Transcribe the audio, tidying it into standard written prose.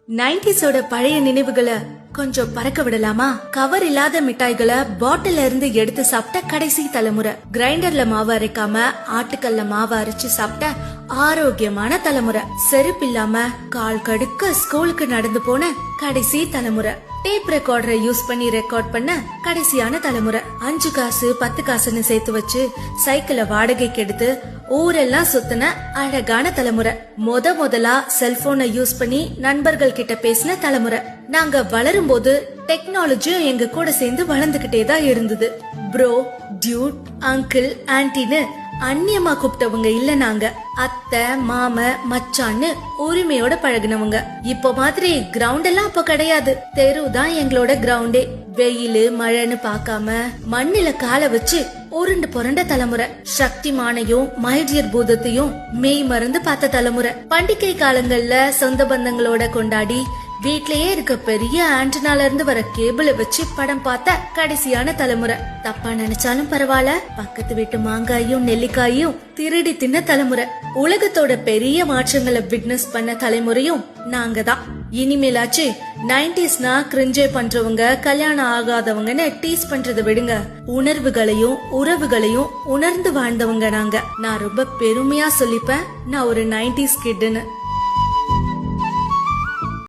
90s பழைய நினைவுகளை கொஞ்சம் பறக்க விடலாமா? கவர் இல்லாத மிட்டாய்களை பாட்டில இருந்து எடுத்து சாப்பிட்ட கடைசி தலைமுறை, கிரைண்டர்ல மாவு அரைக்காம ஆட்டுக்கல்ல மாவு அரைச்சு சாப்பிட்ட ஆரோக்கியமான தலைமுறை, செருப்பு இல்லாம கால் கடுக்க ஸ்கூலுக்கு நடந்து போன கடைசி தலைமுறை, டேப் ரெக்கார்டரை யூஸ் பண்ணி ரெக்கார்ட் பண்ண கடைசியான தலைமுறை, 5 காசு 10 காசுன்னு சேர்த்து வச்சு சைக்கிளை வாடகைக்கு எடுத்து ஊரெல்லாம் சுத்தின அழகான தலைமுறை, முதலா செல்போனை யூஸ் பண்ணி நண்பர்கள் கிட்ட பேசின தலைமுறை. நாங்க வளரும் போது டெக்னாலஜியும் எங்க கூட சேர்ந்து வளர்ந்துகிட்டே தான் இருந்தது. ப்ரோ, டியூட், அங்கிள், ஆன்டின்னு அந்நியமா கூப்பிட்டவங்க இல்ல. நாங்க அத்தை, மாம, மச்சான்னு உரிமையோட பழகினவங்க. இப்ப மாதிரி கிரவுண்ட் எல்லாம் அப்ப கிடையாது. தெரு தான் எங்களோட கிரவுண்டே. வெயிலு மழைன்னு பாக்காம மண்ணில கால வச்சு உருண்டு புரண்ட தலைமுறை, சக்திமானையும் மைடியர் பூதத்தையும் மெய் மறந்து பார்த்த தலைமுறை, பண்டிகை காலங்கள்ல சொந்த பந்தங்களோட கொண்டாடி வீட்லயே இருக்க பெரிய ஆண்டனால இருந்து வர கேபிள வச்சு படம் பார்த்த கடைசியான தலைமுறை. தப்பா நினைச்சாலும் பரவாயில்ல, பக்கத்து வீட்டு மாங்காயும் நெல்லிக்காயும் திருடி தின்ன தலைமுறை, உலகத்தோட பெரிய மாற்றங்களை விட்னஸ் பண்ண தலைமுறையும் நாங்க தான். இனிமேலாச்சு 90ஸ்னா கிரிஞ்சே பண்றவங்க, கல்யாணம் ஆகாதவங்கன்னு டீஸ் பண்றதை விடுங்க. உணர்வுகளையும் உறவுகளையும் உணர்ந்து வாழ்ந்தவங்க நாங்க. நான் ரொம்ப பெருமையா சொல்லிப்பேன், நான் ஒரு 90s கிட்னு.